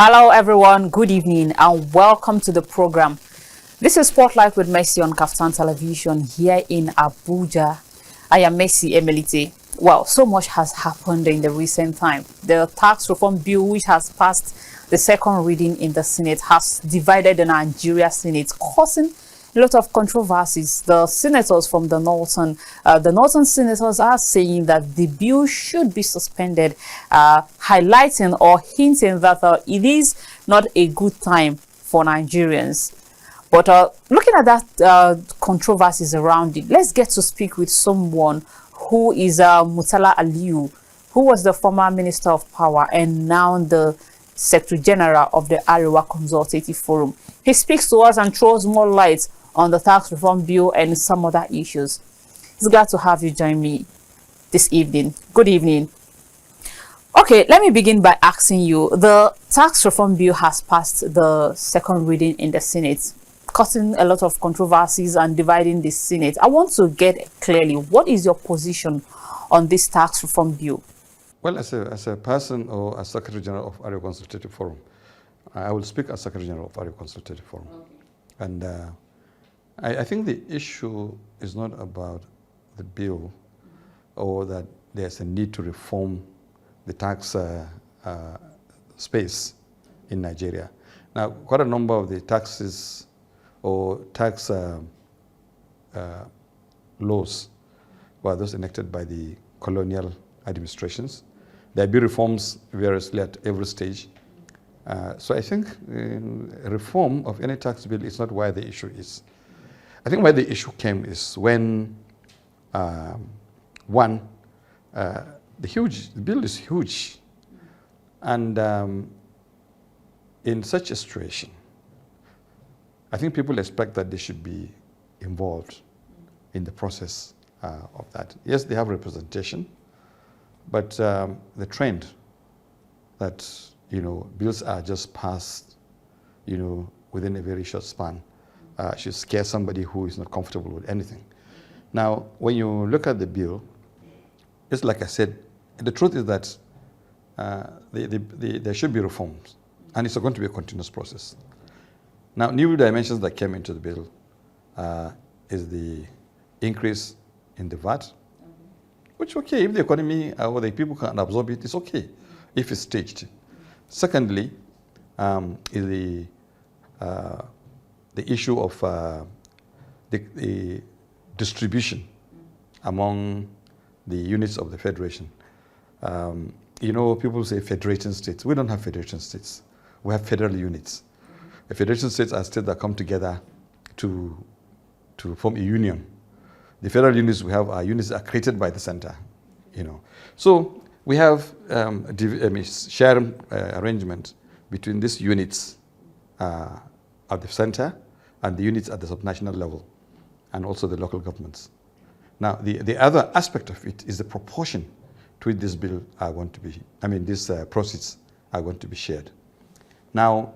Hello everyone, good evening and welcome to the program. This is Spotlight with Mercy on Kaftan Television here in Abuja. I am Mercy Emelite. Well, so much has happened in the recent time. The tax reform bill, which has passed the second reading in the Senate, has divided the Nigeria Senate, causing a lot of controversies. The senators from the northern senators are saying that the bill should be suspended, highlighting or hinting that it is not a good time for Nigerians. But looking at that controversies around it, let's get to speak with someone who is Murtala Aliyu, who was the former Minister of Power and now the Secretary General of the Arewa Consultative Forum. He speaks to us and throws more light on the tax reform bill and some other issues. It's glad to have you join me this evening. Good evening. Okay, let me begin by asking you, the tax reform bill has passed the second reading in the Senate, causing a lot of controversies and dividing the Senate. I want to get clearly, what is your position on this tax reform bill? Well, as a person or as Secretary General of Arewa Consultative Forum, I will speak as Secretary General of Arewa Consultative Forum. Okay. And I think the issue is not about the bill or that there's a need to reform the tax space in Nigeria. Now, quite a number of the taxes or tax laws were those enacted by the colonial administrations. There have been reforms variously at every stage. So I think reform of any tax bill is not why the issue is. I think why the issue came is when, the bill is huge. And in such a situation, I think people expect that they should be involved in the process of that. Yes, they have representation, but the trend that, bills are just passed, within a very short span, should scare somebody who is not comfortable with anything. Now, when you look at the bill, it's like I said, the truth is that there should be reforms, and it's going to be a continuous process. Now, new dimensions that came into the bill is the increase in the VAT, which, okay, if the economy or the people can absorb it, it's okay if it's staged. Secondly, is the issue of the distribution among the units of the federation. People say federation states. We don't have federation states. We have federal units. The federation states are states that come together to form a union. The federal units we have are units that are created by the center. So we have shared arrangement between these units at the center and the units at the subnational level, and also the local governments. Now, the other aspect of it is the proportion to which this bill are going to be, these proceeds are going to be shared. Now,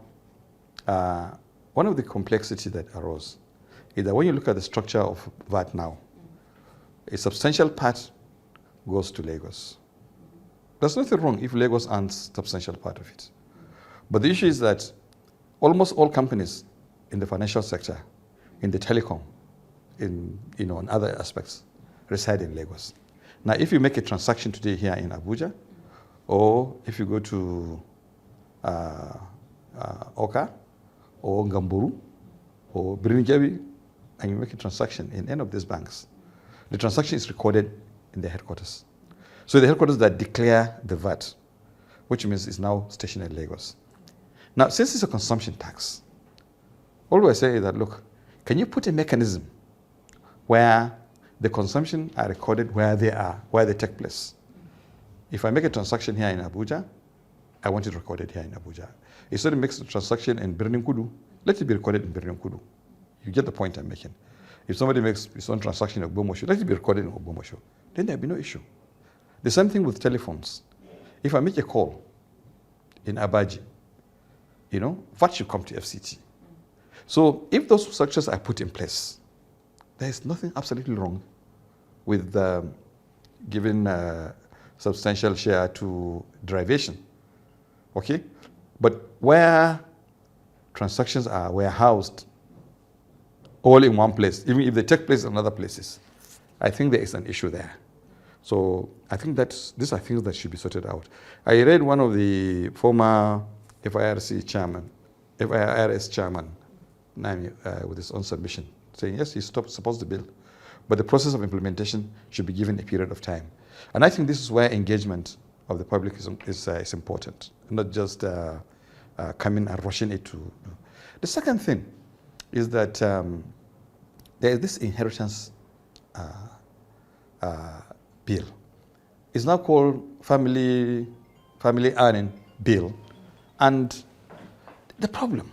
one of the complexity that arose is that when you look at the structure of VAT now, a substantial part goes to Lagos. There's nothing wrong if Lagos earns a substantial part of it. But the issue is that almost all companies in the financial sector, in the telecom, in other aspects, reside in Lagos. Now, if you make a transaction today here in Abuja, or if you go to Oka, or Ngamburu, or Birninjabi, and you make a transaction in any of these banks, the transaction is recorded in the headquarters. So the headquarters that declare the VAT, which means it's now stationed in Lagos. Now, since it's a consumption tax, all I say is that, look, can you put a mechanism where the consumption are recorded where they take place? If I make a transaction here in Abuja, I want it recorded here in Abuja. If somebody makes a transaction in Birnin-Kudu, let it be recorded in Birnin-Kudu. You get the point I'm making. If somebody makes his own transaction in Ogbomosho, let it be recorded in Ogbomosho. Then there'll be no issue. The same thing with telephones. If I make a call in Abaji, VAT should come to FCT. So if those structures are put in place, there is nothing absolutely wrong with giving substantial share to derivation. Okay? But where transactions are warehoused all in one place, even if they take place in other places, I think there is an issue there. So I think these are things that should be sorted out. I read one of the former FIRS chairman, with his own submission, saying yes, he's supposed to build, but the process of implementation should be given a period of time. And I think this is where engagement of the public is important, not just coming and rushing it to. The second thing is that there is this inheritance bill. It's now called family earning bill, and the problem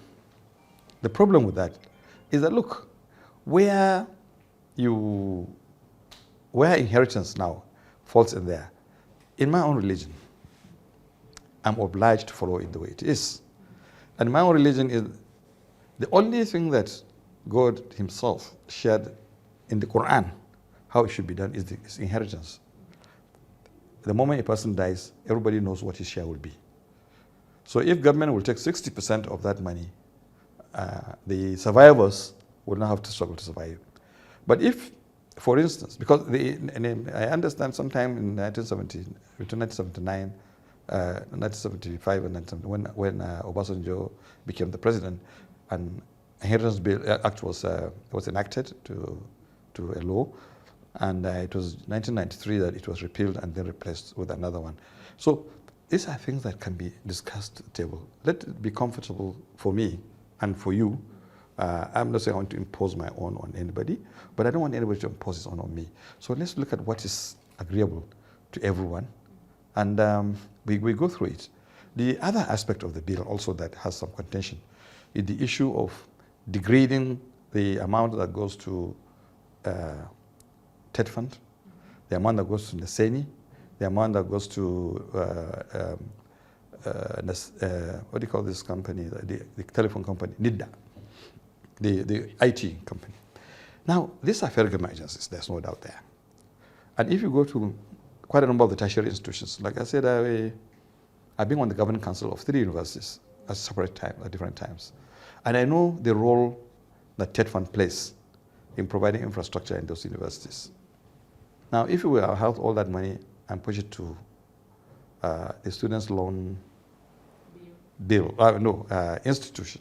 with that is that, look, where inheritance now falls in there, in my own religion, I'm obliged to follow it the way it is. And my own religion is the only thing that God himself shared in the Quran, how it should be done, is inheritance. The moment a person dies, everybody knows what his share will be. So if government will take 60% of that money, the survivors will not have to struggle to survive. But if, for instance, because I understand sometime in 1979, 1975, and when Obasanjo became the president, an inheritance bill act was enacted to a law, and it was 1993 that it was repealed and then replaced with another one. So these are things that can be discussed at the table. Let it be comfortable for me and for you. I'm not saying I want to impose my own on anybody, but I don't want anybody to impose his own on me. So let's look at what is agreeable to everyone, and we go through it. The other aspect of the bill also that has some contention is the issue of degrading the amount that goes to TED Fund, the amount that goes to Naseni, the amount that goes to what do you call this company, the telephone company, NIDA, the IT company. Now, these are federal government agencies, there's no doubt there. And if you go to quite a number of the tertiary institutions, like I said, I've been on the governing council of 3 universities at different times. And I know the role that TED Fund plays in providing infrastructure in those universities. Now, if we have all that money and push it to the students' loan institution,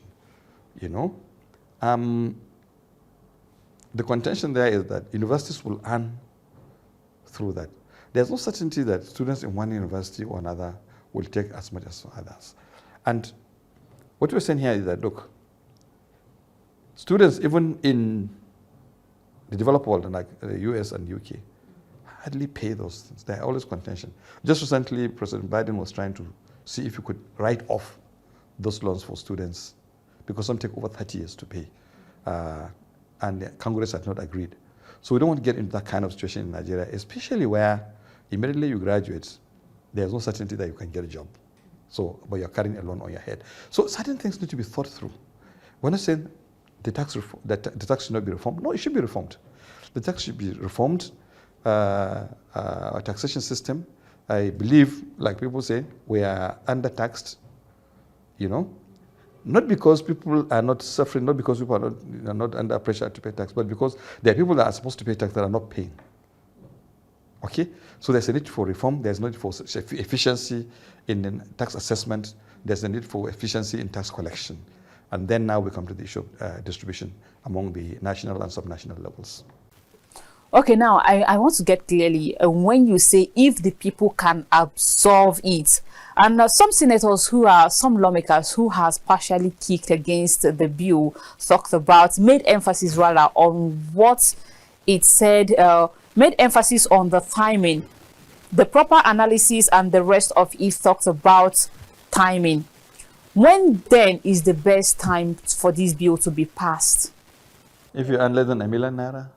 the contention there is that universities will earn through that. There's no certainty that students in one university or another will take as much as others. And what we're saying here is that, look, students even in the developed world, like the US and UK, hardly pay those things. They're always contention. Just recently, President Biden was trying to see if he could write off those loans for students because some take over 30 years to pay. And Congress had not agreed. So we don't want to get into that kind of situation in Nigeria, especially where immediately you graduate, there's no certainty that you can get a job. So, but you're carrying a loan on your head. So certain things need to be thought through. When I said the tax should not be reformed, no, it should be reformed. The tax should be reformed. Our taxation system, I believe, like people say, we are undertaxed, not because people are not suffering, not because people are not under pressure to pay tax, but because there are people that are supposed to pay tax that are not paying. Okay? So there's a need for reform, there's a need for efficiency in tax assessment, there's a need for efficiency in tax collection. And then now we come to the issue of distribution among the national and subnational levels. Okay, now I want to get clearly when you say if the people can absorb it, and some senators some lawmakers who has partially kicked against the bill made emphasis rather on what it said, made emphasis on the timing, the proper analysis, and the rest of it talked about timing. When then is the best time for this bill to be passed? If you earn less than ₦1 million,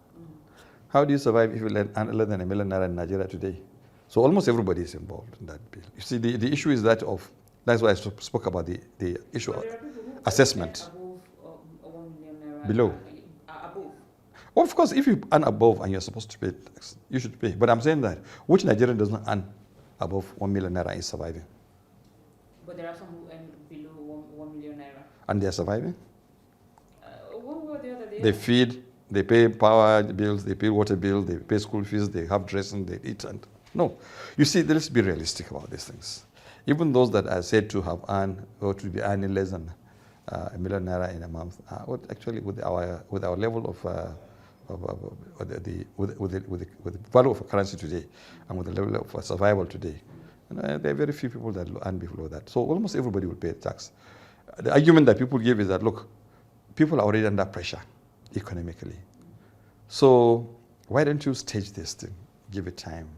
how do you survive if you earn less than ₦1 million in Nigeria today? So almost everybody is involved in that bill. You see, the issue is that's why I spoke about the issue of assessment. Below. Well, of course, if you earn above and you're supposed to pay tax, you should pay. But I'm saying that which Nigerian does not earn above ₦1 million is surviving? But there are some who earn below And they are surviving. What were the other day? They feed, they pay power bills, they pay water bills, they pay school fees, they have dressing, they eat. And no. You see, let's be realistic about these things. Even those that are said to have earned or to be earning less than a million naira in a month, actually with our level of with the value of a currency today and with the level of survival today, there are very few people that earn below that. So almost everybody will pay tax. The argument that people give is that, look, people are already under pressure economically. So why don't you stage this thing, give it time,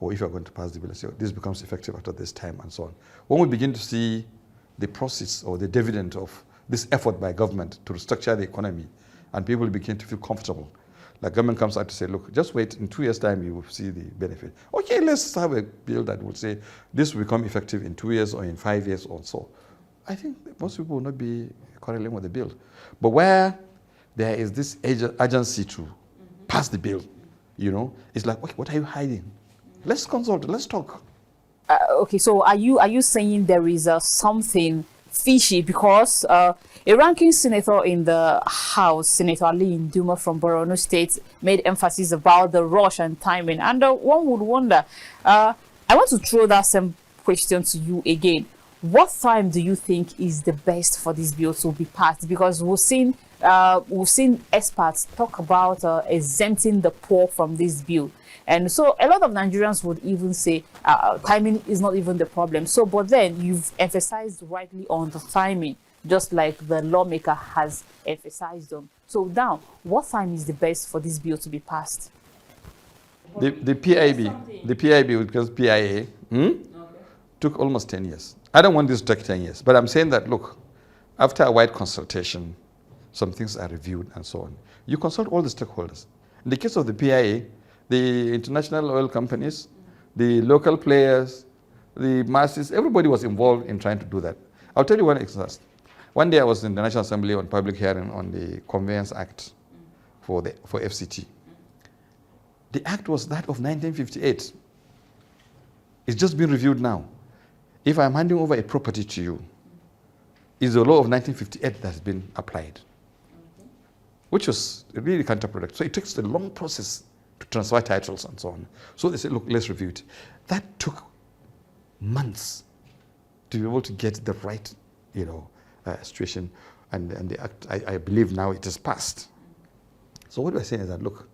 or if you're going to pass the bill, say, this becomes effective after this time and so on. When we begin to see the process or the dividend of this effort by government to restructure the economy and people begin to feel comfortable, like government comes out to say, look, just wait, in 2 years' time you will see the benefit. Okay, let's have a bill that will say this will become effective in 2 years or in 5 years or so. I think most people will not be correlating with the bill. But where there is this urgency to pass the bill, it's like, okay, what are you hiding? Let's consult, let's talk. Okay, so are you saying there is something fishy because a ranking senator in the House, Senator Ali Nduma from Borno State, made emphasis about the rush and timing, and one would wonder. I want to throw that same question to you again. What time do you think is the best for this bill to be passed? Because we've seen experts talk about exempting the poor from this bill. And so a lot of Nigerians would even say timing is not even the problem. So, but then you've emphasized rightly on the timing, just like the lawmaker has emphasized on. So now, what time is the best for this bill to be passed? The PIB, because PIA, took almost 10 years. I don't want this to take 10 years, but I'm saying that, look, after a wide consultation, some things are reviewed and so on. You consult all the stakeholders. In the case of the PIA, the international oil companies, the local players, the masses, everybody was involved in trying to do that. I'll tell you one example. One day I was in the National Assembly on public hearing on the Conveyance Act for FCT. The act was that of 1958. It's just been reviewed now. If I'm handing over a property to you, it's the law of 1958 that has been applied, which was really counterproductive. So it takes a long process to transfer titles and so on. So they said, look, let's review it. That took months to be able to get the right, situation. And the act, I believe now it is passed. So what we're saying is that, look,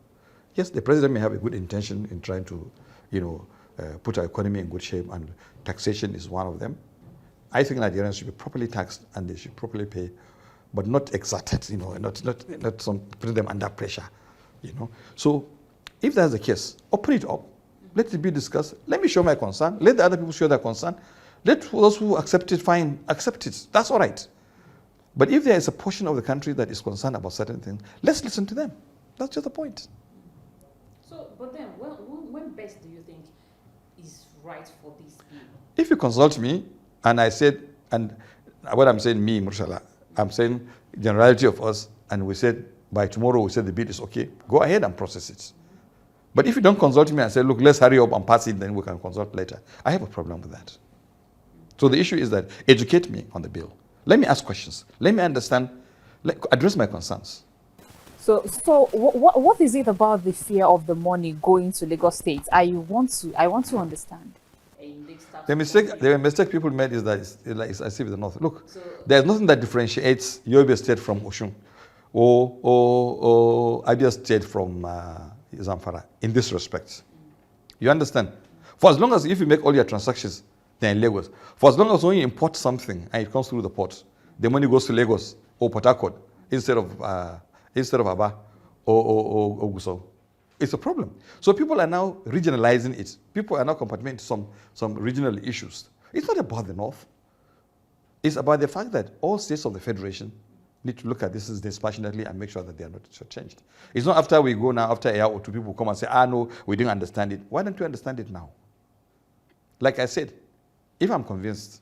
yes, the president may have a good intention in trying to, put our economy in good shape, and taxation is one of them. I think Nigerians should be properly taxed and they should properly pay, but not exerted, not putting them under pressure, So if that's the case, open it up. Let it be discussed. Let me show my concern. Let the other people show their concern. Let those who accept it, fine, accept it. That's all right. But if there is a portion of the country that is concerned about certain things, let's listen to them. That's just the point. So, but then, when best do you think is right for this bill? If you consult me, and I said, and what I'm saying, me, Murshala, I'm saying generality of us, and we said, by tomorrow we said the bill is okay, go ahead and process it. But if you don't consult me and say, look, let's hurry up and pass it, then we can consult later, I have a problem with that. So the issue is that educate me on the bill. Let me ask questions. Let me understand, address my concerns. So what is it about the fear of the money going to Lagos State? I want to understand. The mistake people made is that it's as if the North. Look, there's nothing that differentiates Yobe State from Oshun or Abia State from Zamfara in this respect. You understand? For as long as if you make all your transactions, they're in Lagos. For as long as when you import something and it comes through the port, the money goes to Lagos or Port Harcourt instead of Aba or Gusau. It's a problem. So people are now regionalizing it. People are now compartmenting some regional issues. It's not about the North. It's about the fact that all states of the Federation need to look at this dispassionately and make sure that they are not changed. It's not after we go now, after a year or two, people come and say, no, we didn't understand it. Why don't you understand it now? Like I said, if I'm convinced,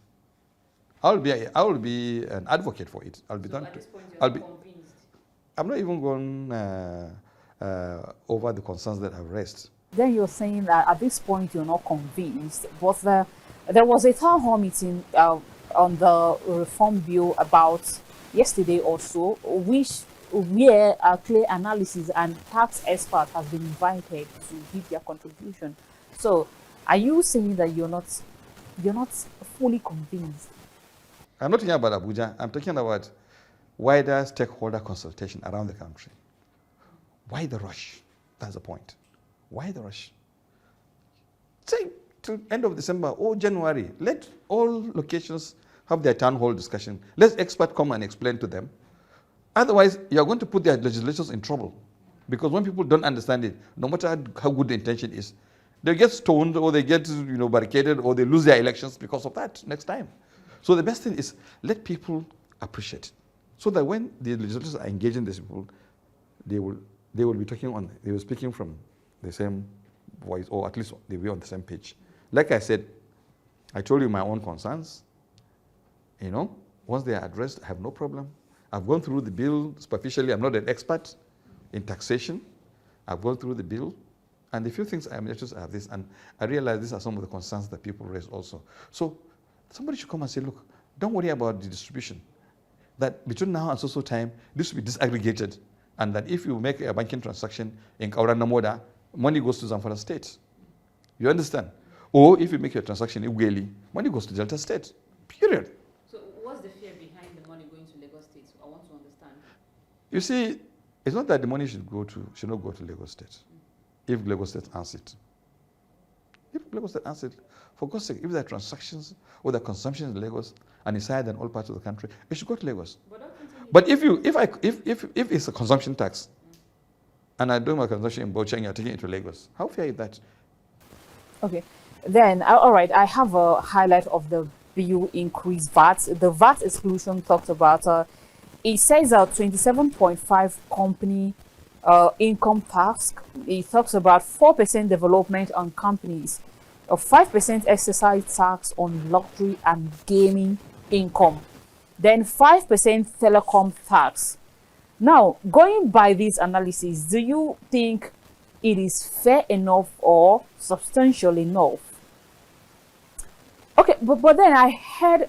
I will be an advocate for it. I'll be done. At this point, you're not convinced. I'm not even going over the concerns that I've raised. Then you're saying that at this point you're not convinced, but there was a town hall meeting on the reform bill about yesterday or so, which where a clear analysis and tax expert has been invited to give their contribution. So, are you saying that you're not fully convinced? I'm not talking about Abuja. I'm talking about wider stakeholder consultation around the country. Why the rush? That's the point. Why the rush? Say to end of December or January, let all locations have their town hall discussion. Let experts come and explain to them. Otherwise, you're going to put their legislators in trouble. Because when people don't understand it, no matter how good the intention is, they get stoned or they get barricaded or they lose their elections because of that next time. So the best thing is let people appreciate it. So that when the legislators are engaging these people, they will be they will speaking from the same voice, or at least they will be on the same page. Like I said, I told you my own concerns. Once they are addressed, I have no problem. I've gone through the bill superficially. I'm not an expert in taxation. I've gone through the bill, and the few things I mentioned are this, and I realize these are some of the concerns that people raise also. So somebody should come and say, look, don't worry about the distribution. That between now and so time, this will be disaggregated, and that if you make a banking transaction in Kaura Namoda, money goes to Zamfara State. You understand? Or if you make a transaction in Ugeli, money goes to Delta State. Period. So what's the fear behind the money going to Lagos State? I want to understand. You see, it's not that the money should not go to Lagos State. If Lagos State earns it. If Lagos State earns it, for God's sake, if there are transactions or there are consumption in Lagos and inside and all parts of the country, it should go to Lagos. But if it's a consumption tax, and I do my consumption in Bauchi and you're taking it to Lagos, how fair is that? Okay, then all right. I have a highlight of the bill increase VAT. The VAT exclusion talked about. It says 27.5 company income tax. It talks about 4% development on companies, a 5% exercise tax on luxury and gaming income, then 5% telecom tax. Now, going by this analysis, do you think it is fair enough or substantial enough? Okay, but then I heard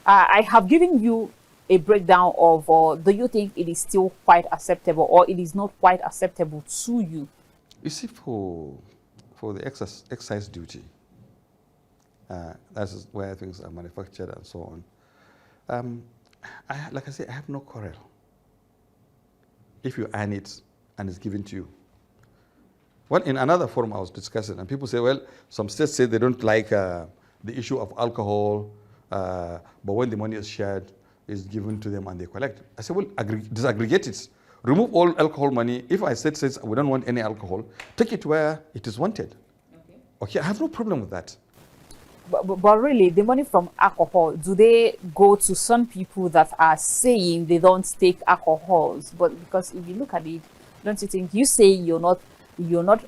I have given you a breakdown of do you think it is still quite acceptable or it is not quite acceptable to you? You see, for the excise duty, that's where things are manufactured and so on. Like I say, I have no quarrel if you earn it and it's given to you. Well, in another forum I was discussing, and people say, well, some states say they don't like the issue of alcohol, but when the money is shared, it's given to them and they collect. I say, well, disaggregate it. Remove all alcohol money. If I said we don't want any alcohol, take it where it is wanted. Okay, I have no problem with that. But really, the money from alcohol, do they go to some people that are saying they don't take alcohols? But because if you look at it, don't you think, you say you're not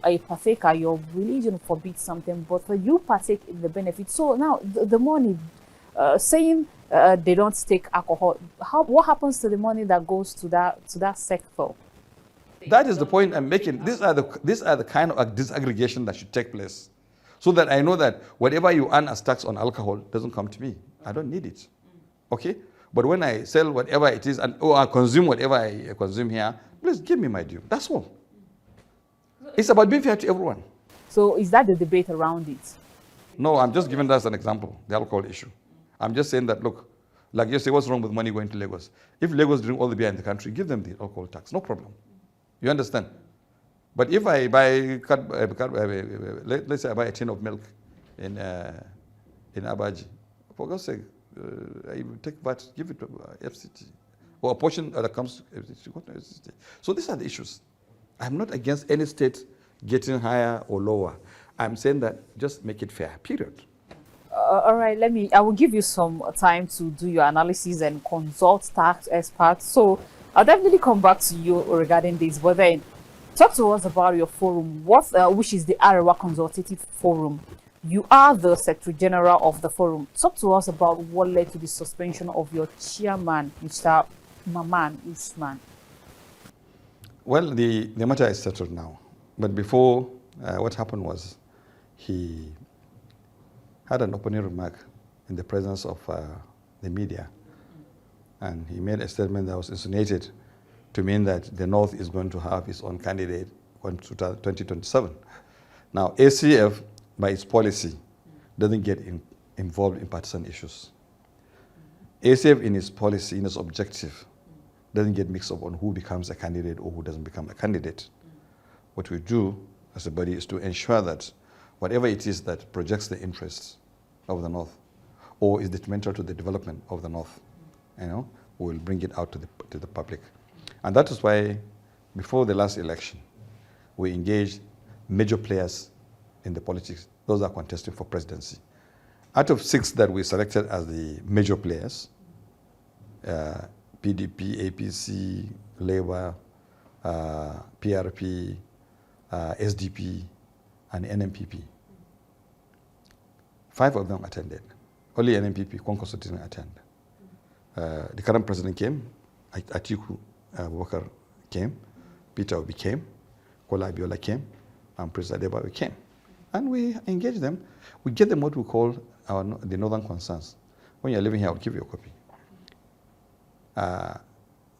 a partaker, your religion forbids something, but you partake in the benefit. So now the money, saying they don't take alcohol, what happens to the money that goes to that sector? That is the point I'm making. These are the kind of disaggregation that should take place, so that I know that whatever you earn as tax on alcohol doesn't come to me. I don't need it. Okay? But when I sell whatever it is, or I consume whatever I consume here, please give me my due. That's all. It's about being fair to everyone. So is that the debate around it? No, I'm just giving that as an example, the alcohol issue. I'm just saying that, look, like you say, what's wrong with money going to Lagos? If Lagos drink all the beer in the country, give them the alcohol tax. No problem. You understand? But if I buy, let's say I buy a tin of milk in Abaji, for God's sake, I take VAT, give it to FCT. Or a portion that comes to FCT. So these are the issues. I'm not against any state getting higher or lower. I'm saying that just make it fair, period. All right, I will give you some time to do your analysis and consult tax experts. So I'll definitely come back to you regarding this. But then, talk to us about your forum, which is the Arewa Consultative Forum. You are the Secretary General of the forum. Talk to us about what led to the suspension of your chairman, Mr. Maman Usman. Well, the matter is settled now. But before, what happened was he had an opening remark in the presence of the media. And he made a statement that was insinuated to mean that the North is going to have its own candidate in 2027. Now, ACF, by its policy, doesn't get involved in partisan issues. ACF, in its policy, in its objective, doesn't get mixed up on who becomes a candidate or who doesn't become a candidate. What we do as a body is to ensure that whatever it is that projects the interests of the North or is detrimental to the development of the North, we'll bring it out to the public. And that is why, before the last election, we engaged major players in the politics, those that are contesting for presidency. Out of 6 that we selected as the major players, PDP, APC, Labour, PRP, SDP, and NMPP. 5 of them attended. Only NMPP, Kwankwaso, didn't attend. The current president came, Atiku Abubakar came, Peter Obi came, Kola Abiola came, and President Adebayo came. And we engage them. We get them what we call the northern concerns. When you're living here, I'll give you a copy.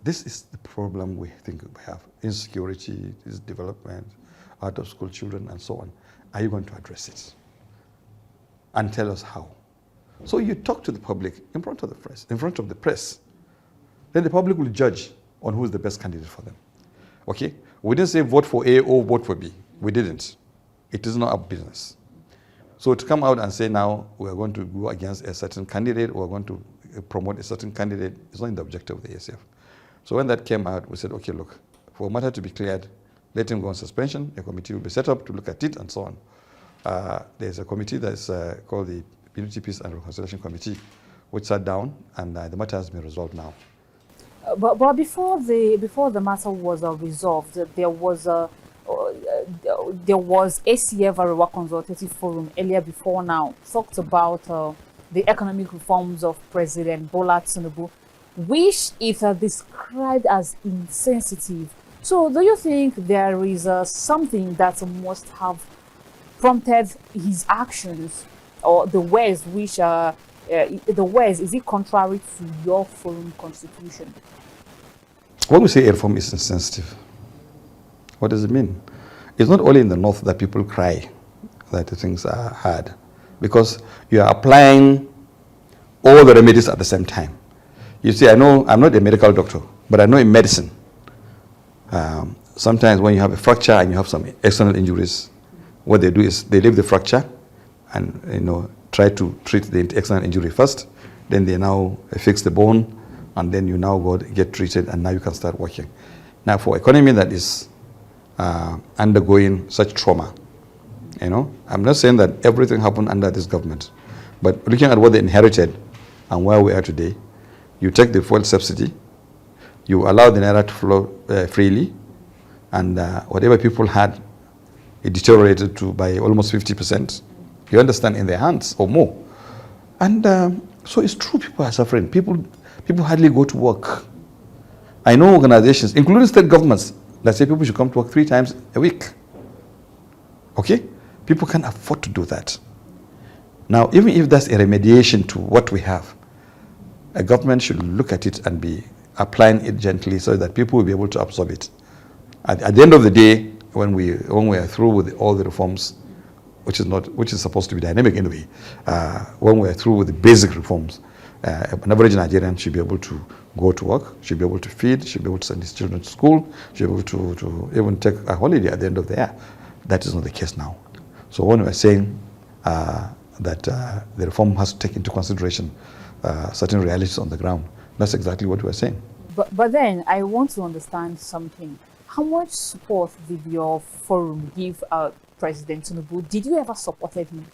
This is the problem we think we have. Insecurity, development, out of school children, and so on. Are you going to address it? And tell us how. So you talk to the public in front of the press. Then the public will judge on who is the best candidate for them. Okay? We didn't say vote for A or vote for B. We didn't. It is not our business. So to come out and say now we are going to go against a certain candidate or we're going to promote a certain candidate is not in the objective of the ACF. So when that came out, we said, okay, look, for a matter to be cleared, let him go on suspension. A committee will be set up to look at it and so on. There's a committee that's called the Unity, Peace and Reconciliation Committee, which sat down, and the matter has been resolved now. But before the matter was resolved, there was ACF Arewa Consultative Forum earlier before now talked about the economic reforms of President Bola Tinubu, which it described as insensitive. So do you think there is something that must have prompted his actions, or the ways which is it contrary to your forum constitution? When we say a reform is insensitive, what does it mean? It's not only in the North that people cry that the things are hard, because you are applying all the remedies at the same time. You see, I know I'm not a medical doctor, but I know in medicine, sometimes when you have a fracture and you have some external injuries, what they do is they leave the fracture and try to treat the external injury first. Then they now fix the bone, and then you now get treated, and now you can start working. Now, for economy that is undergoing such trauma, I'm not saying that everything happened under this government, but looking at what they inherited and where we are today, you take the fuel subsidy, you allow the naira to flow freely, and whatever people had, it deteriorated by almost 50%. You understand, in their hands or more. And so it's true, people are suffering. People hardly go to work. I know organizations, including state governments, that say people should come to work 3 times a week. Okay? People can't afford to do that. Now, even if that's a remediation to what we have, a government should look at it and be applying it gently so that people will be able to absorb it. At the end of the day, when we are through with all the reforms, which is supposed to be dynamic anyway, when we are through with the basic reforms, an average Nigerian should be able to go to work, should be able to feed, should be able to send his children to school, should be able to even take a holiday at the end of the year. That is not the case now. So when we are saying that the reform has to take into consideration certain realities on the ground, that's exactly what we are saying. But then I want to understand something. How much support did your forum give President Tinubu? Did you ever support him?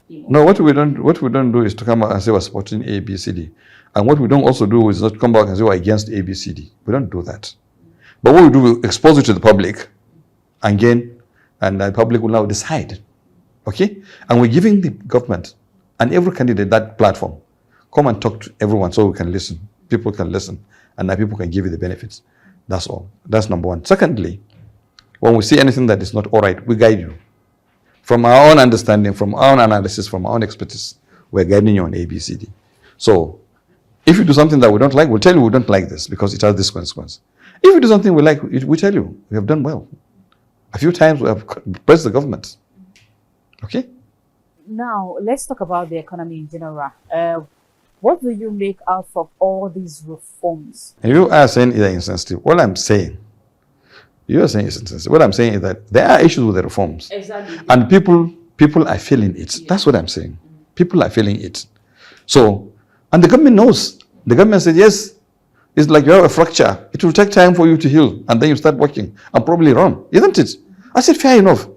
No, what we don't do is to come out and say we're supporting A, B, C, D. And what we don't also do is not come back and say we're against A, B, C, D. We don't do that. But what we do, we expose it to the public, and the public will now decide. Okay? And we're giving the government and every candidate that platform. Come and talk to everyone so we can listen. People can listen, and that people can give you the benefits. That's all. That's number one. Secondly, when we see anything that is not all right, we guide you. From our own understanding, from our own analysis, from our own expertise, we're guiding you on ABCD. So if you do something that we don't like, we'll tell you we don't like this because it has this consequence. If you do something we like, we tell you we have done well. A few times we have pressed the government. Okay? Now, let's talk about the economy in general. What do you make out of all these reforms? And you are saying they're insensitive. What I'm saying, you are saying it's insensitive. What I'm saying is that there are issues with the reforms. Exactly. And people are feeling it. That's what I'm saying. People are feeling it. So, and the government knows. The government said, yes, it's like you have a fracture. It will take time for you to heal. And then you start working and probably run. Isn't it? I said, fair enough.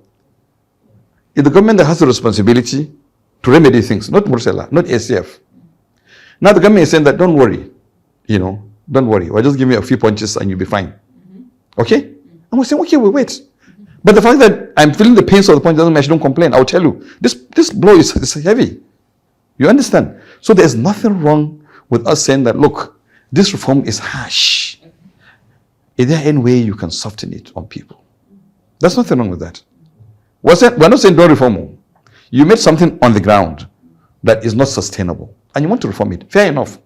It's the government that has the responsibility to remedy things, not Murcela, not ACF. Now the government is saying that don't worry, don't worry. We'll just give me a few punches and you'll be fine. Okay? And we're saying, okay, we wait. But the fact that I'm feeling the pains of the punch doesn't mean I shouldn't complain. I'll tell you, this blow is heavy. You understand? So there's nothing wrong with us saying that, look, this reform is harsh. Is there any way you can soften it on people? There's nothing wrong with that. We're not saying don't reform. You made something on the ground that is not sustainable and you want to reform it. Fair enough.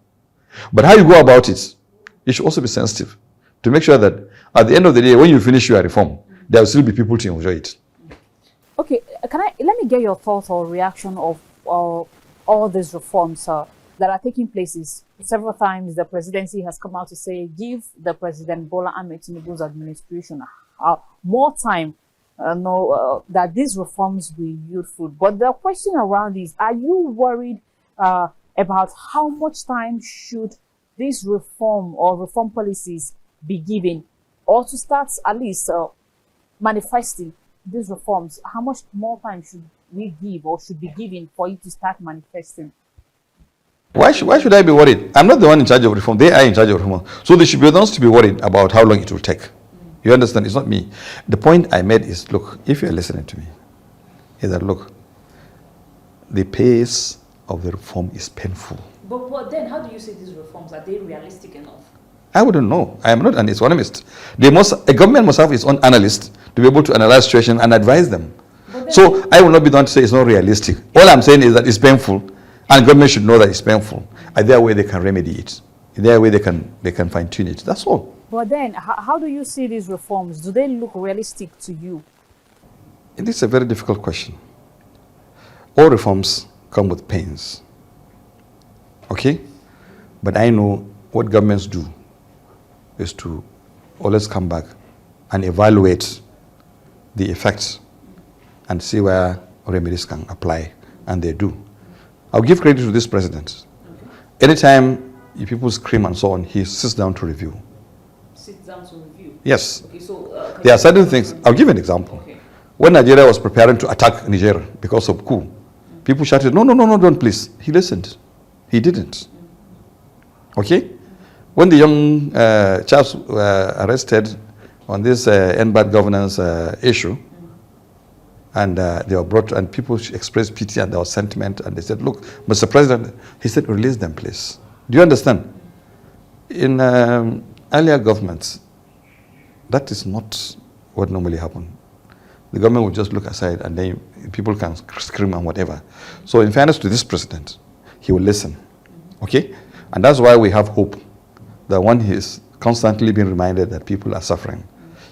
But how you go about it, you should also be sensitive to make sure that at the end of the day, when you finish your reform, there will still be people to enjoy it. Okay, let me get your thoughts or reaction of all these reforms that are taking places. Several times the presidency has come out to say, give the President Bola Ahmed Tinubu's administration more time, that these reforms will yield fruit. But the question around is, are you worried about how much time should this reform or reform policies be given, or to start at least manifesting these reforms? How much more time should we give or should be given for it to start manifesting? Why should I be worried? I'm not the one in charge of reform. They are in charge of reform. So they should be the ones to be worried about how long it will take. You understand? It's not me. The point I made is, look, if you're listening to me, is that, look, the pace of the reform is painful. But then how do you say these reforms, are they realistic enough? I wouldn't know. I am not an economist. A government must have its own analyst to be able to analyze situation and advise them. So I will not be the one to say it's not realistic. All I'm saying is that it's painful, and government should know that it's painful. Is there a way they can remedy it? Is there a way they can fine tune it? That's all. But then, how do you see these reforms? Do they look realistic to you? It is a very difficult question. All reforms come with pains. Okay? But I know what governments do is to always come back and evaluate the effects and see where remedies can apply, and they do. I'll give credit to this president. Okay. Anytime people scream and so on, he sits down to review. Sits down to review? Yes. Okay, so there are certain things. I'll give you an example. Okay. When Nigeria was preparing to attack Niger because of coup, people shouted, no, don't please. He listened. He didn't. Okay? When the young chaps were arrested on this NBAD governance issue, and they were brought, and people expressed pity and there was sentiment, and they said, look, Mr. President, he said, release them, please. Do you understand? In earlier governments, that is not what normally happened. The government would just look aside and then people can scream and whatever. So in fairness to this president, he will listen. Okay? And that's why we have hope that when he's constantly being reminded that people are suffering,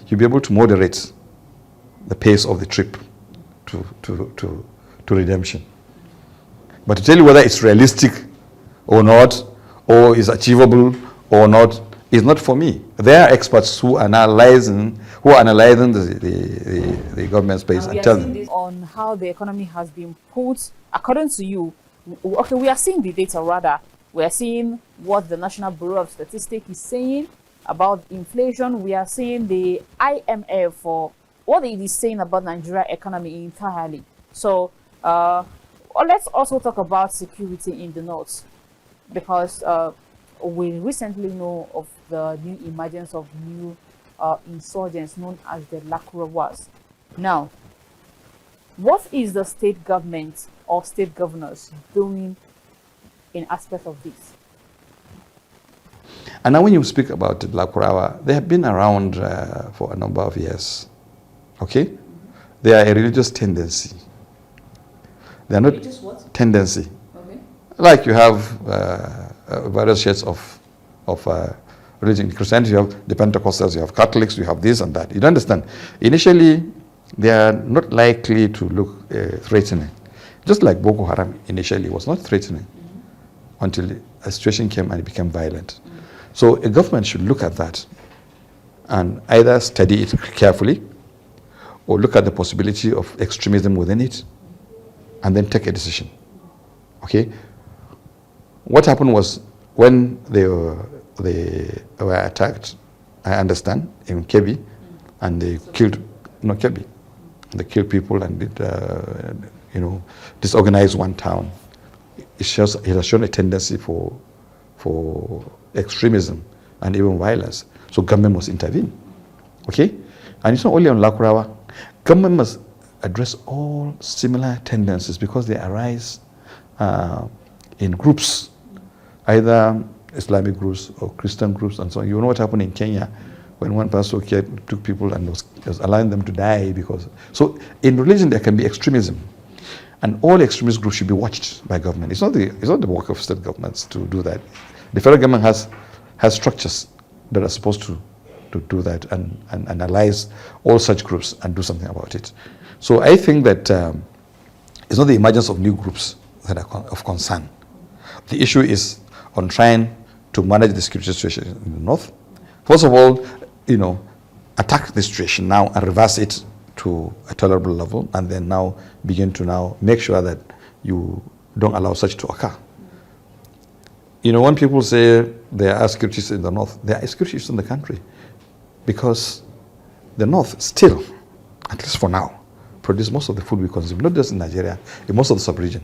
he'll be able to moderate the pace of the trip to redemption. But to tell you whether it's realistic or not, or is achievable or not, is not for me. There are experts who are analyzing the government space and tell them. On how the economy has been put, according to you, okay, we are seeing the data rather. We are seeing what the National Bureau of Statistics is saying about inflation. We are seeing the IMF for what it is saying about Nigeria economy entirely. So let's also talk about security in the north, because we recently know of the new emergence of new insurgents known as the Lakurawas. Now, what is the state government or state governors doing in aspect of this? And now when you speak about the Lakurawa, they have been around for a number of years. Okay? They are a religious tendency. They are not religious what? Tendency. Okay. Like you have various shades of religion. In Christianity, you have the Pentecostals, you have Catholics, you have this and that. You don't understand. Initially, they are not likely to look threatening. Just like Boko Haram initially was not threatening until a situation came and it became violent. So a government should look at that and either study it carefully or look at the possibility of extremism within it and then take a decision. Okay? What happened was when they were attacked, I understand, in Kebbi, and they killed, no Kebbi, they killed people and disorganized one town. It has shown a tendency for extremism and even violence. So government must intervene. Okay? And it's not only on Lakurawa. Government must address all similar tendencies because they arise in groups, either Islamic groups or Christian groups and so on. You know what happened in Kenya when one pastor took people and was allowing them to die because... So in religion there can be extremism. And all extremist groups should be watched by government. It's not the work of state governments to do that. The federal government has structures that are supposed to do that and analyze all such groups and do something about it. So I think that it's not the emergence of new groups that are of concern. The issue is on trying to manage the security situation in the north. First of all, attack the situation now and reverse it to a tolerable level, and then now begin to now make sure that you don't allow such to occur. When people say there are security issues in the north, there are security issues in the country because the north still, at least for now, produce most of the food we consume, not just in Nigeria, in most of the sub-region.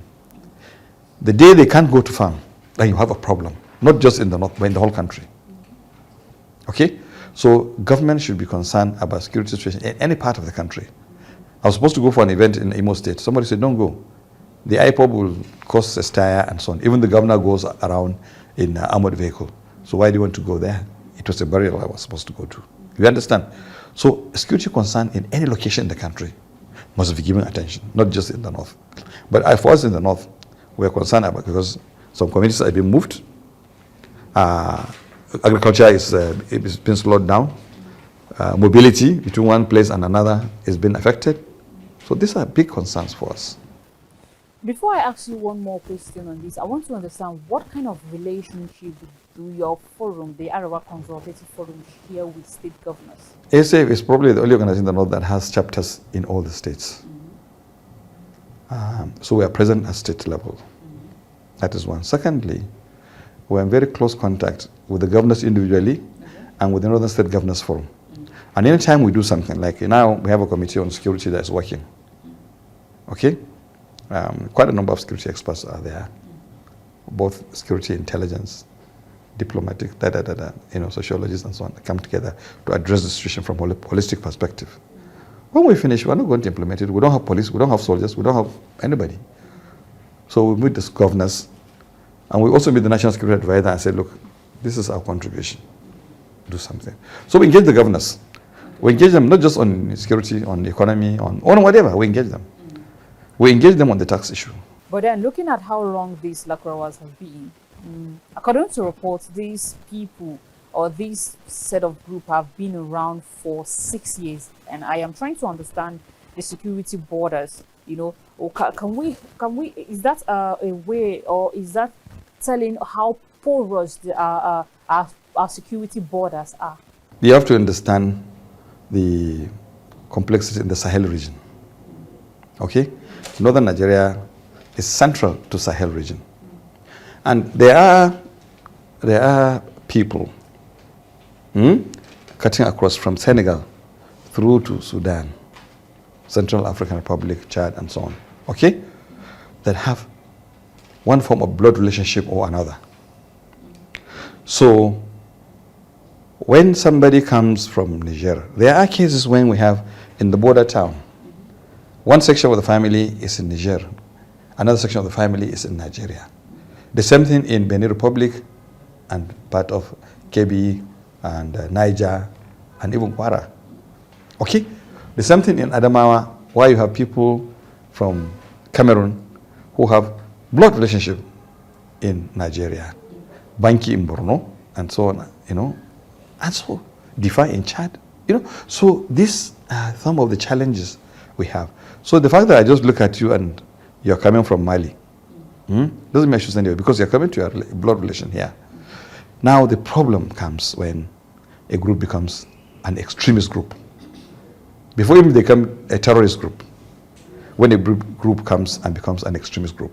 The day they can't go to farm, then you have a problem, not just in the north, but in the whole country. Okay? So government should be concerned about security situation in any part of the country. I was supposed to go for an event in Imo State. Somebody said, don't go. The IPOB will cause a stir and so on. Even the governor goes around in an armored vehicle. So why do you want to go there? It was a burial I was supposed to go to. You understand? So security concern in any location in the country must be given attention, not just in the north. But for us in the north, we're concerned about because some communities have been moved. Agriculture is been slowed down. Mobility between one place and another is being affected. So these are big concerns for us. Before I ask you one more question on this, I want to understand what kind of relationship do your forum, the Arewa Consultative Forum, share with state governors? ASAF is probably the only organization in the north that has chapters in all the states. So we are present at state level. That is one. Secondly, we're in very close contact with the governors individually and with the Northern State Governors Forum. And anytime we do something, like now we have a committee on security that is working. Okay? Quite a number of security experts are there, both security intelligence, diplomatic, sociologists and so on, come together to address the situation from a holistic perspective. When we finish, we're not going to implement it. We don't have police, we don't have soldiers, we don't have anybody. So we meet the governors, and we also meet the National Security Advisor and say, look, this is our contribution. Do something. So we engage the governors. We engage them not just on security, on the economy, on whatever. We engage them. We engage them on the tax issue. But then looking at how long these Lakurawas have been, according to reports, these people or this set of group have been around for 6 years. And I am trying to understand the security borders, or can we, is that a way, or is that telling how porous our security borders are? You have to understand the complexity in the Sahel region. Okay? Northern Nigeria is central to Sahel region. And there are people cutting across from Senegal through to Sudan, Central African Republic, Chad, and so on, okay, that have one form of blood relationship or another. So when somebody comes from Niger, there are cases when we have in the border town, one section of the family is in Niger, another section of the family is in Nigeria. The same thing in Benin Republic and part of Kebbi and Niger and even Kwara. Okay? The same thing in Adamawa, where you have people from Cameroon who have blood relationship in Nigeria, Banki in Borno, and so on, and so DeFi in Chad, So these are some of the challenges we have. So the fact that I just look at you and you're coming from Mali, doesn't mean I should send you, because you're coming to your blood relation here. Now the problem comes when a group becomes an extremist group. Before even they become a terrorist group, when a group comes and becomes an extremist group.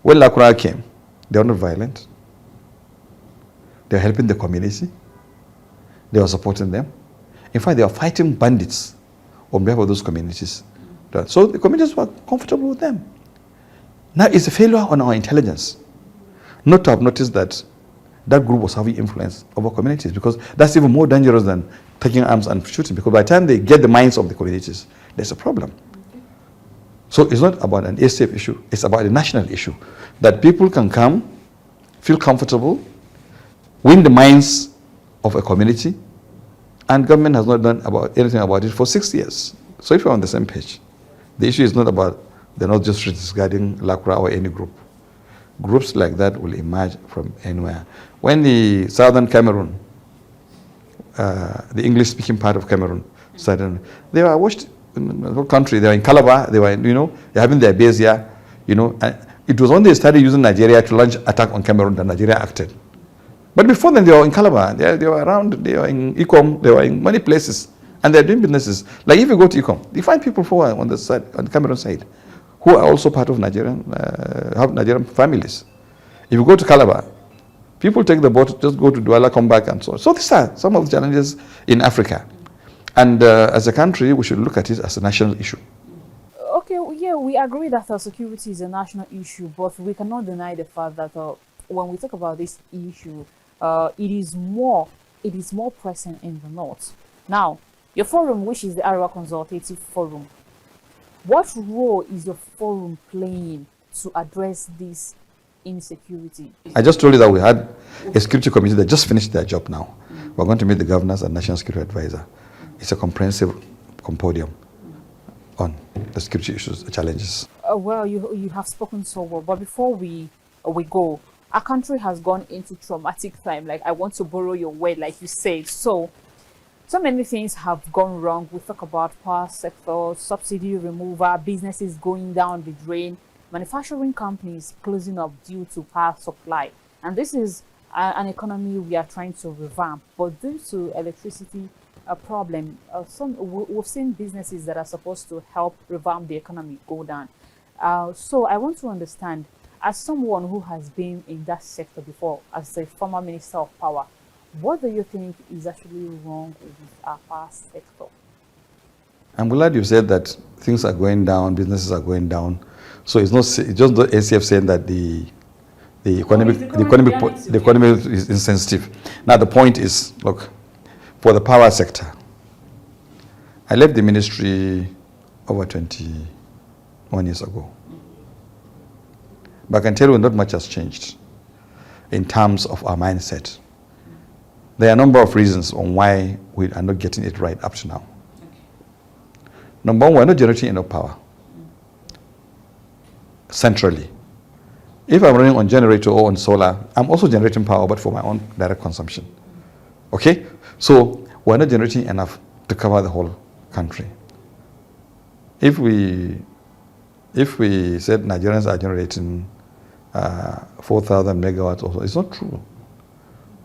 When Lakura came, they were not violent. They were helping the community. They were supporting them. In fact, they were fighting bandits on behalf of those communities. So the communities were comfortable with them. Now it's a failure on our intelligence not to have noticed that that group was having influence over communities, because that's even more dangerous than taking arms and shooting, because by the time they get the minds of the communities, there's a problem. So it's not about an ASAF issue, it's about a national issue, that people can come, feel comfortable, win the minds of a community, and government has not done anything about it for 6 years. So if you're on the same page, the issue is not about they're not just disregarding Lakura or any group. Groups like that will emerge from anywhere. When the southern Cameroon, the English-speaking part of Cameroon started, they were watched in the whole country. They were in Calabar. They were, they're having their base here. And it was when they started using Nigeria to launch attack on Cameroon that Nigeria acted. But before then, they were in Calabar. They were around. They were in Ikom. They were in many places, and they're doing businesses. Like if you go to Ikom, you find people who are on the side, on the Cameroon side, who are also part of Nigerian, have Nigerian families. If you go to Calabar, people take the boat, just go to Douala, come back, and so on. So these are some of the challenges in Africa. And as a country, we should look at it as a national issue. Okay, yeah, we agree that security is a national issue, but we cannot deny the fact that when we talk about this issue, it is more present in the north. Now, your forum, which is the Arewa Consultative Forum, what role is your forum playing to address this insecurity? I just told you that we had a security committee that just finished their job now. We're going to meet the governors and national security advisor. It's a comprehensive compodium on the security issues, the challenges. Well, you have spoken so well, but before we go, our country has gone into traumatic time. Like, I want to borrow your word, like you said. So many things have gone wrong. We talk about power sector, subsidy removal, businesses going down the drain, manufacturing companies closing up due to power supply. And this is an economy we are trying to revamp. But due to electricity problem, we've seen businesses that are supposed to help revamp the economy go down. So I want to understand, as someone who has been in that sector before, as a former Minister of Power, what do you think is actually wrong with our power sector? I'm glad you said that things are going down, businesses are going down. So it's just the ACF saying that the economy is insensitive. Now the point is, look, for the power sector, I left the ministry over 21 years ago. But I can tell you not much has changed in terms of our mindset. There are a number of reasons on why we are not getting it right up to now. Okay. Number one, we're not generating enough power centrally. If I'm running on generator or on solar, I'm also generating power, but for my own direct consumption. Okay? So we're not generating enough to cover the whole country. If we said Nigerians are generating 4,000 megawatts or so, it's not true.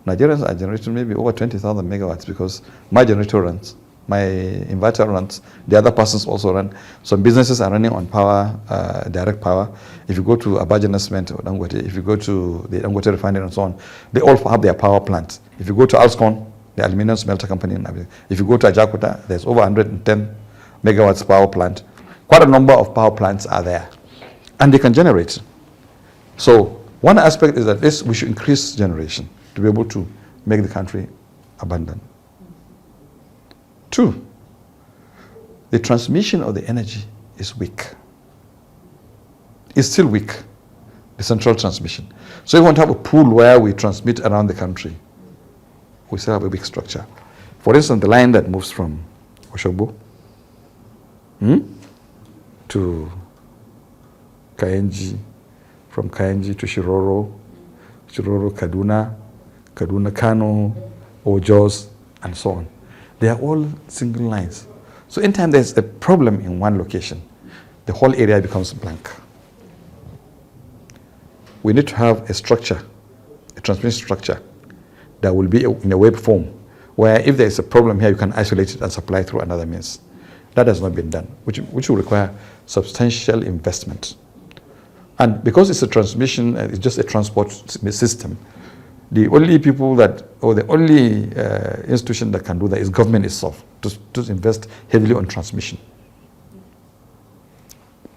Nigerians are generating maybe over 20,000 megawatts, because my generator runs, my inverter runs, the other persons also run. Some businesses are running on power, direct power. If you go to Abajana Cement or Dangote, if you go to the Dangote refinery and so on, they all have their power plants. If you go to Alscon, the aluminum smelter company, if you go to Ajakuta, there's over 110 megawatts power plant. Quite a number of power plants are there, and they can generate. So one aspect is that we should increase generation to be able to make the country abundant. Two, the transmission of the energy is weak. It's still weak, the central transmission. So if we want to have a pool where we transmit around the country, we still have a weak structure. For instance, the line that moves from Oshobo to Kaenji, from Kaenji to Shiroro, Shiroro, Kaduna, Kano, or Jos, and so on. They are all single lines. So anytime there's a problem in one location, the whole area becomes blank. We need to have a structure, a transmission structure, that will be in a web form, where if there is a problem here, you can isolate it and supply through another means. That has not been done, which will require substantial investment. And because it's a transmission, it's just a transport system, the only people that, or the only institution that can do that is government itself, to invest heavily on transmission.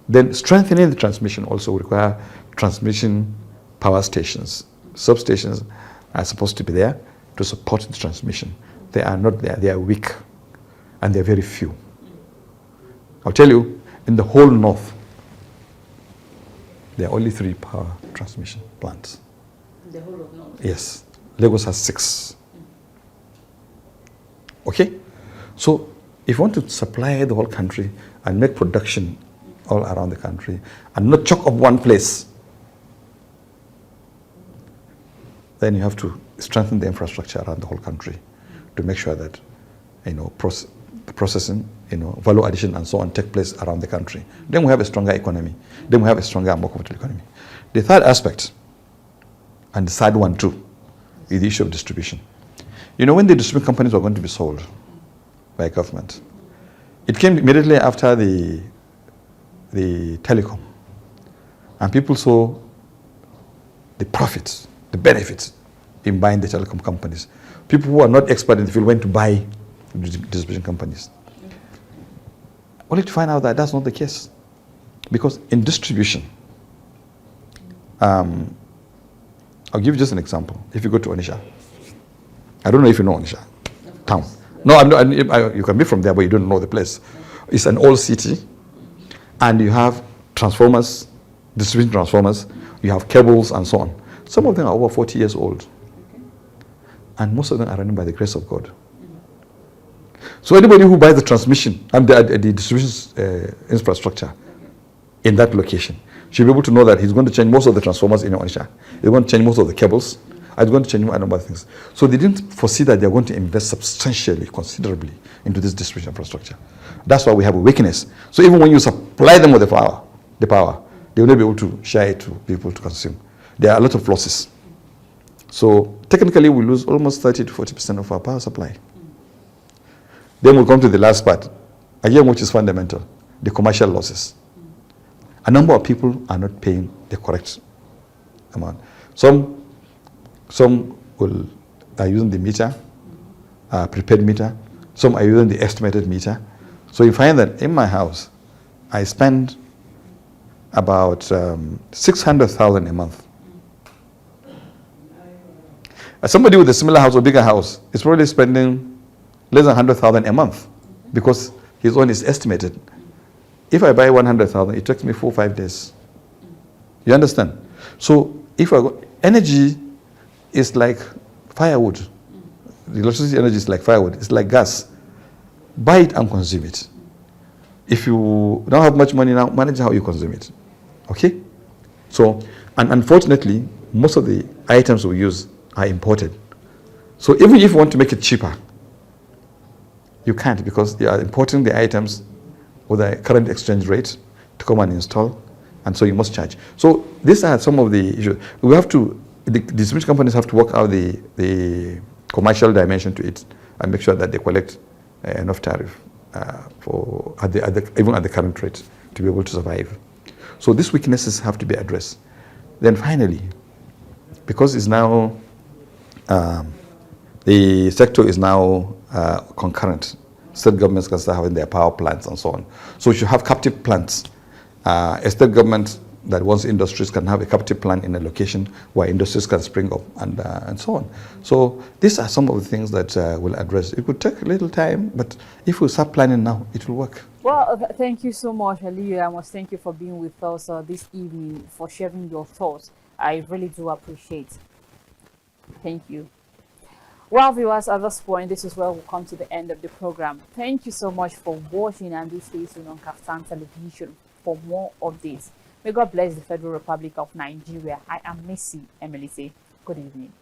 Then strengthening the transmission also require transmission power stations. Substations are supposed to be there to support the transmission. They are not there, they are weak, and they're very few. I'll tell you, in the whole north, there are only 3 power transmission plants. In the whole of North? Yes. Lagos has 6. Okay? So, if you want to supply the whole country and make production all around the country and not choke up one place, then you have to strengthen the infrastructure around the whole country to make sure that, the processing, value addition and so on take place around the country. Then we have a stronger economy. Then we have a stronger and more competitive economy. The third aspect, and the third one too, is the issue of distribution. When the distribution companies were going to be sold by government, it came immediately after the telecom. And people saw the profits, the benefits in buying the telecom companies. People who are not expert in the field went to buy distribution companies. Only to find out that that's not the case. Because in distribution, I'll give you just an example. If you go to Onitsha, I don't know if you know Onitsha town. No, you can be from there, but you don't know the place. It's an old city, and you have transformers, distribution transformers, you have cables and so on. Some of them are over 40 years old. And most of them are running by the grace of God. So anybody who buys the transmission and the distribution infrastructure in that location should be able to know that he's going to change most of the transformers in Onitsha. He's going to change most of the cables. He's going to change a number of things. So they didn't foresee that they're going to invest substantially, considerably into this distribution infrastructure. That's why we have a weakness. So even when you supply them with the power, they will not be able to share it to people to consume. There are a lot of losses. So technically we lose almost 30 to 40% of our power supply. Then we'll come to the last part, again, which is fundamental, the commercial losses. A number of people are not paying the correct amount. Some are using the meter, prepaid meter. Some are using the estimated meter. So you find that in my house, I spend about 600,000 a month. Somebody with a similar house or bigger house is probably spending less than 100,000 a month because his own is estimated. If I buy 100,000, it takes me 4 or 5 days. You understand? So energy is like firewood. The electricity energy is like firewood. It's like gas. Buy it and consume it. If you don't have much money now, manage how you consume it. Okay? So, and unfortunately, most of the items we use are imported. So even if you want to make it cheaper, you can't because they are importing the items with the current exchange rate to come and install, and so you must charge. So these are some of the issues. The distribution companies have to work out the commercial dimension to it and make sure that they collect enough tariff even at the current rate to be able to survive. So these weaknesses have to be addressed. Then finally, because it's now the sector is now concurrent. State governments can start having their power plants and so on. So you should have captive plants. A state government that wants industries can have a captive plant in a location where industries can spring up and so on. So these are some of the things that we'll address. It could take a little time, but if we start planning now, it will work. Well, thank you so much, Aliyu. I must thank you for being with us this evening, for sharing your thoughts. I really do appreciate. Thank you. Well, viewers, at this point, this is where we'll come to the end of the program. Thank you so much for watching, and this is on Kaftan Television for more updates. May God bless the Federal Republic of Nigeria. I am Messi Emelite. Good evening.